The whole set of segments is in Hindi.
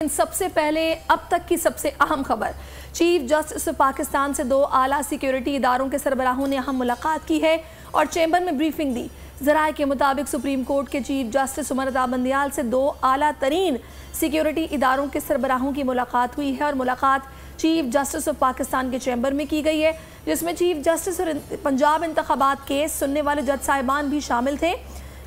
सबसे पहले अब तक की सबसे अहम खबर, चीफ जस्टिस पाकिस्तान से दो आला सिक्योरिटी इदारों के सरबराहों ने अहम मुलाकात की है और चैम्बर में ब्रीफिंग दी। ज़राए के मुताबिक सुप्रीम कोर्ट के चीफ जस्टिस उमर अता बंदियाल से दो आला तरीन सिक्योरिटी इदारों के सरबराहों की मुलाकात हुई है और मुलाकात चीफ जस्टिस ऑफ पाकिस्तान के चैम्बर में की गई है, जिसमें चीफ जस्टिस और पंजाब इंतखाबात केस सुनने वाले जज साहिबान भी शामिल थे।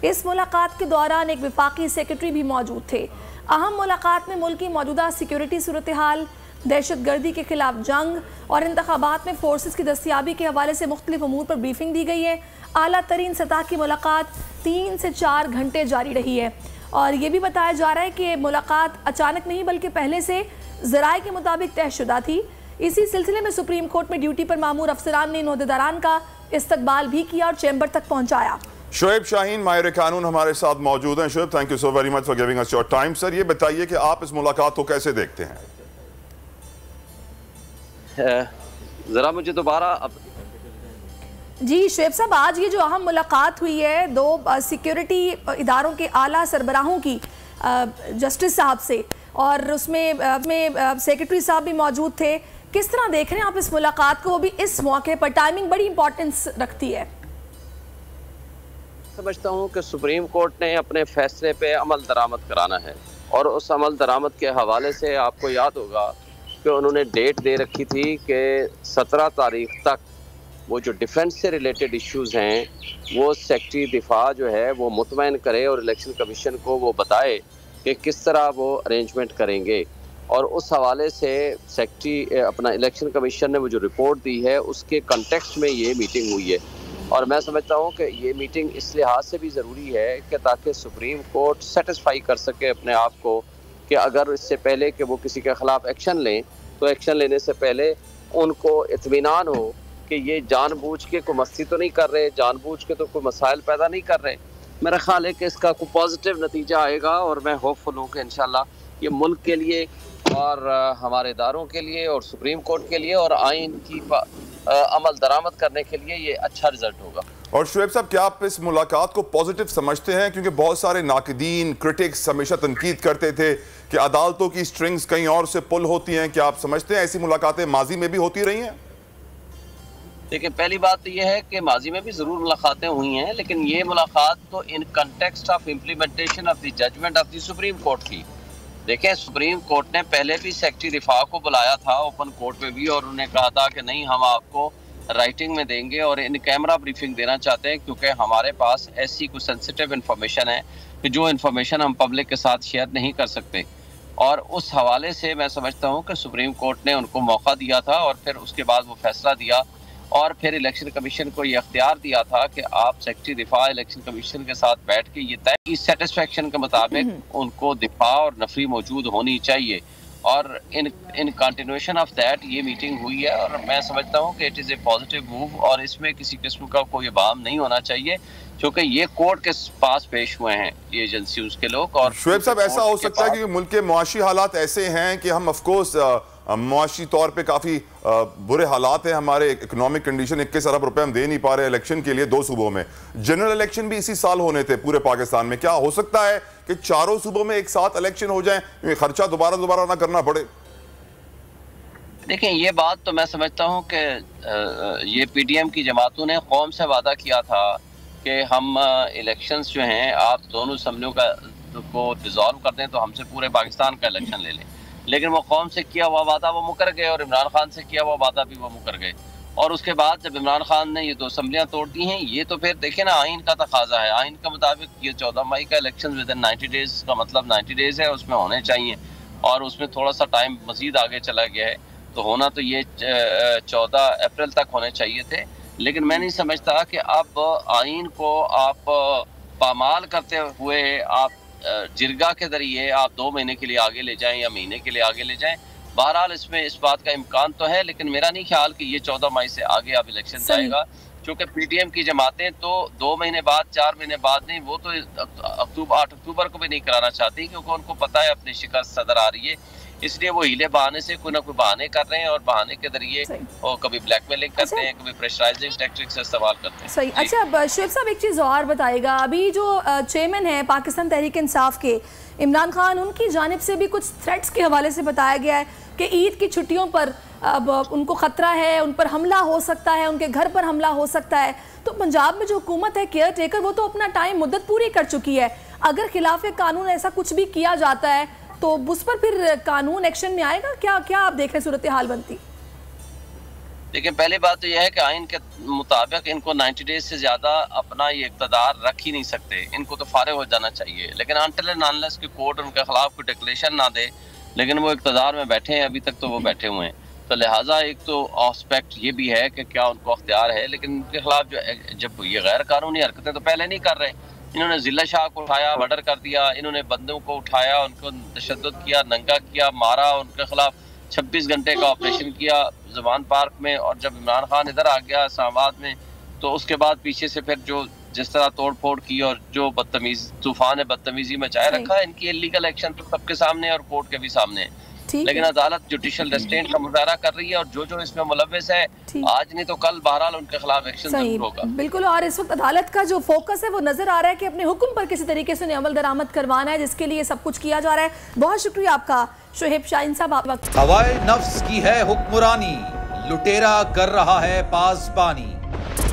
इस मुलाकात के दौरान एक वफाकी सेक्रेटरी भी मौजूद थे। अहम मुलाकात में मुल्क की मौजूदा सिक्योरिटी सूरत हाल, दहशत गर्दी के खिलाफ जंग और इंतखाबात में फोर्सेस की दस्तियाबी के हवाले से मुख्तलिफ अमूर पर ब्रीफिंग दी गई है। आला तरीन सतह की मुलाकात 3 से 4 घंटे जारी रही है और ये भी बताया जा रहा है कि मुलाकात अचानक नहीं बल्कि पहले से ज़राए के मुताबिक तयशुदा थी। इसी सिलसिले में सुप्रीम कोर्ट में ड्यूटी पर मामूर अफसरान ने इन ओहदेदारान का इस्तकबाल भी किया और चैम्बर तक पहुँचाया। शोएब शाहीन माहिर कानून हमारे साथ मौजूद हैं। Shoaib, thank you so very much for giving us your time. Sir, ये बताइए कि आप इस मुलाकात को कैसे देखते हैं? जरा मुझे दोबारा जी शोएब साहब, आज ये जो अहम मुलाकात हुई है दो सिक्योरिटी इदारों के आला सरबराहों की जस्टिस साहब से, और उसमें सेक्रेटरी साहब भी मौजूद थे, किस तरह देख रहे हैं आप इस मुलाकात को, वो भी इस मौके पर? टाइमिंग बड़ी इंपॉर्टेंस रखती है। समझता हूँ कि सुप्रीम कोर्ट ने अपने फैसले पे अमल दरामद कराना है और उस अमल दरामद के हवाले से आपको याद होगा कि उन्होंने डेट दे रखी थी कि 17 तारीख तक वो जो डिफेंस से रिलेटेड इश्यूज़ हैं वो सेक्रेटरी दिफा जो है वो मुतमईन करे और इलेक्शन कमीशन को वो बताए कि किस तरह वो अरेंजमेंट करेंगे। और उस हवाले से सेक्रेटरी अपना इलेक्शन कमीशन ने वो जो रिपोर्ट दी है उसके कंटेक्स्ट में ये मीटिंग हुई है। और मैं समझता हूँ कि ये मीटिंग इस लिहाज से भी ज़रूरी है कि ताकि सुप्रीम कोर्ट सेटिस्फाई कर सके अपने आप को कि अगर इससे पहले कि वो किसी के ख़िलाफ़ एक्शन लें तो एक्शन लेने से पहले उनको इत्मीनान हो कि ये जानबूझ के कोई मस्ती तो नहीं कर रहे, जानबूझ के तो कोई मसाइल पैदा नहीं कर रहे। मेरा ख्याल है कि इसका कोई पॉजिटिव नतीजा आएगा और मैं होपफुल हूँ कि इंशाल्लाह ये मुल्क के लिए और हमारे इदारों के लिए और सुप्रीम कोर्ट के लिए और आइन की अमल दरामद करने के लिए ये अच्छा रिजल्ट होगा। और शुएब साहब, क्या आप इस मुलाकात को पॉजिटिव समझते हैं? क्योंकि बहुत सारे नाक़दीन, क्रिटिक्स हमेशा तनकीद करते थे कि अदालतों की स्ट्रिंग्स कहीं और से पुल होती हैं। क्या आप समझते हैं ऐसी मुलाकातें माजी में भी होती रही हैं? देखिए, पहली बात तो यह है कि माजी में भी ज़रूर मुलाकातें हुई हैं, लेकिन ये मुलाकात तो in context of implementation of the judgement of the supreme court की। देखें, सुप्रीम कोर्ट ने पहले भी सेक्रेटरी दिफा को बुलाया था ओपन कोर्ट में भी और उन्होंने कहा था कि नहीं, हम आपको राइटिंग में देंगे और इन कैमरा ब्रीफिंग देना चाहते हैं क्योंकि हमारे पास ऐसी कुछ सेंसिटिव इन्फॉर्मेशन है कि जो इन्फॉर्मेशन हम पब्लिक के साथ शेयर नहीं कर सकते। और उस हवाले से मैं समझता हूँ कि सुप्रीम कोर्ट ने उनको मौका दिया था और फिर उसके बाद वो फैसला दिया और फिर इलेक्शन कमीशन को ये अख्तियार दिया था कि आप सेक्रेटरी दिफा इलेक्शन कमीशन के साथ बैठ के ये तय की सेटिस्फेक्शन के मुताबिक उनको दिफा और नफरी मौजूद होनी चाहिए। और इन कंटिन्यूएशन ऑफ दैट ये मीटिंग हुई है और मैं समझता हूँ कि it is a positive move और इसमें किसी किस्म का कोई अबाम नहीं होना चाहिए क्योंकि ये कोर्ट के पास पेश हुए हैं ये एजेंसी उसके लोग। और शुएब साहब, ऐसा हो सकता है कि मुल्क के मुआशी हालात ऐसे हैं कि हम ऑफकोर्स मुआशी तौर पे काफ़ी बुरे हालात हैं, हमारे इकोनॉमिक कंडीशन 21 अरब रुपए हम दे नहीं पा रहे इलेक्शन के लिए 2 सूबों में। जनरल इलेक्शन भी इसी साल होने थे पूरे पाकिस्तान में। क्या हो सकता है कि चारों सूबों में एक साथ इलेक्शन हो जाए, खर्चा दोबारा ना करना पड़े? देखें, ये बात तो मैं समझता हूँ कि ये PDM की जमातों ने कौम से वादा किया था कि हम इलेक्शंस जो हैं आप दोनों असम्बलियों को डिसॉल्व कर दें तो हमसे पूरे पाकिस्तान का इलेक्शन ले लें, लेकिन वो कौम से किया हुआ वादा वो मुकर गए और इमरान खान से किया हुआ वादा भी वो मुकर गए। और उसके बाद जब इमरान खान ने ये 2 असम्बलियाँ तोड़ दी हैं, ये तो फिर देखें ना, आइन का तकाजा है। आइन के मुताबिक ये 14 मई का इलेक्शन विद इन 90 डेज का मतलब 90 डेज है, उसमें होने चाहिए और उसमें थोड़ा सा टाइम मजीद आगे चला गया है तो होना तो ये 14 अप्रैल तक होने चाहिए थे। लेकिन मैं नहीं समझता कि अब आइन को आप पामाल करते हुए आप जिरगा के जरिए आप 2 महीने के लिए आगे ले जाएं या महीने के लिए आगे ले जाएं। बहरहाल इसमें इस बात का इम्कान तो है, लेकिन मेरा नहीं ख्याल कि ये 14 मई से आगे अब इलेक्शन जाएगा क्योंकि PDM की जमातें तो 2 महीने बाद 4 महीने बाद नहीं, वो तो 8 अक्टूबर को भी नहीं कराना चाहती क्योंकि उनको पता है अपनी शिकस्त सदर आ रही है। इसलिए वो हीले बहाने से कोई ना कोई बहाने कर रहे हैं और बहाने के जरिए वो कभी ब्लैकमेलिंग करते हैं, कभी प्रेशराइजिंग टैक्टिक्स से इस्तेमाल करते हैं। सही। अच्छा, अब शुएब साहब एक चीज़ और बताइएगा, अभी जो चेयरमैन है पाकिस्तान तहरीक इंसाफ के इमरान खान, उनकी जानिब से भी कुछ थ्रेट्स के हवाले से बताया गया है कि ईद की छुट्टियों पर अब उनको ख़तरा है, उन पर हमला हो सकता है, उनके घर पर हमला हो सकता है। तो पंजाब में जो हुकूमत है केयर टेकर, वो तो अपना टाइम मुद्दत पूरी कर चुकी है। अगर खिलाफ कानून ऐसा कुछ भी किया जाता है तो उस पर फिर कानून एक्शन में आएगा? क्या क्या आप देख रहे हैं सूरत हाल बनती? देखिए, पहली बात तो यह है कि आइन के मुताबिक इनको 90 डेज से ज़्यादा अपना ये इक़्तिदार रख ही नहीं सकते, इनको तो फारिग हो जाना चाहिए। लेकिन अनटिल एंड अनलेस की कोर्ट उनके खिलाफ कोई डिक्लेरेशन ना दे, लेकिन वो इक़्तिदार में बैठे हैं, अभी तक तो वो बैठे हुए हैं। तो लिहाजा एक तो एस्पेक्ट ये भी है कि क्या उनको अख्तियार है, लेकिन उनके खिलाफ जब ये गैर कानूनी हरकतें तो पहले नहीं कर रहे। इन्होंने जिला शाह को उठाया, मर्डर कर दिया, इन्होंने बंदों को उठाया, उनको तशद्दुद किया, नंगा किया, मारा, उनके खिलाफ 26 घंटे का ऑपरेशन किया जवान पार्क में। और जब इमरान खान इधर आ गया इस्लामाबाद में, तो उसके बाद पीछे से फिर जो जिस तरह तोड़ फोड़ की और जो तूफान बदतमीजी मचाए रखा है, इनकी इलीगल एक्शन तो सबके सामने और कोर्ट के भी सामने है। लेकिन अदालत जुडिशल रेस्ट्रेंट का मुजाहरा कर रही है और जो इसमें मुलव्विस है आज नहीं तो कल बहरहाल उनके खिलाफ एक्शन जरूर होगा। बिल्कुल। और इस वक्त अदालत का जो फोकस है वो नजर आ रहा है कि अपने हुक्म पर किसी तरीके से अमल दरामद करवाना है, जिसके लिए सब कुछ किया जा रहा है। बहुत शुक्रिया आपका शुएब शाहीन साहब। हवाए नफ्स की है हुक्मरानी, लुटेरा कर रहा है पासबानी।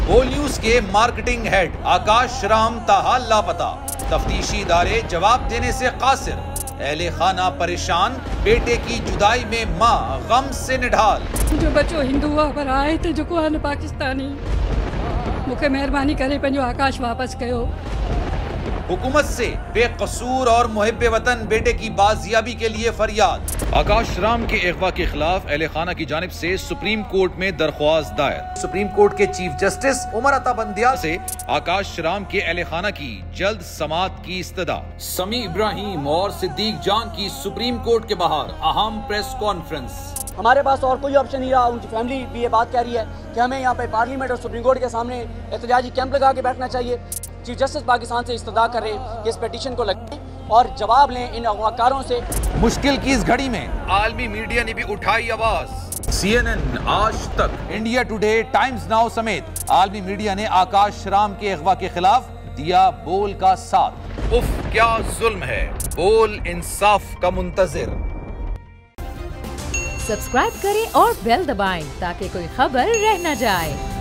बोल न्यूज के मार्केटिंग हेड आकाश राम ताहाल लापता, तफ्तीशी इदारे जवाब देने से कासिर, अहले खाना परेशान, बेटे की जुदाई में माँ गम से निढाल। जो बच्चो हिंदू पर आए थे जो को पाकिस्तानी, मुझे मेहरबानी करे पंहिंजो आकाश वापस कयो। हुकूमत से बेकसूर और मुहिब्बे वतन बेटे की बाजियाबी के लिए फरियाद। आकाश राम के अगवा के खिलाफ अहले खाना की जानिब से सुप्रीम कोर्ट में दरख्वास्त दायर। सुप्रीम कोर्ट के चीफ जस्टिस उमर अता बंदियाल से आकाश राम के अहले खाना की जल्द समाअत की इस्तदा। समी इब्राहिम और सिद्दीक जान की सुप्रीम कोर्ट के बाहर अहम प्रेस कॉन्फ्रेंस। हमारे पास और कोई ऑप्शन नहीं रहा। उनकी फैमिली भी ये बात कह रही है कि हमें यहाँ पे पार्लियामेंट और सुप्रीम कोर्ट के सामने एहतजाजी कैंप लगा के बैठना चाहिए। चीफ जस्टिस पाकिस्तान से इस्तदा कर रहे हैं कि इस पिटीशन को लगाएं और जवाब लें इन अगवाकारों से। मुश्किल की इस घड़ी में आलमी मीडिया ने भी उठाई आवाज। CNN, आज तक, इंडिया टुडे, टाइम्स नाउ समेत आलमी मीडिया ने आकाश राम के अगवा के खिलाफ दिया बोल का साथ। उफ क्या जुल्म है, बोल इंसाफ का मुंतजिर। सब्सक्राइब करें और बेल दबाएं ताकि कोई खबर रह न जाए।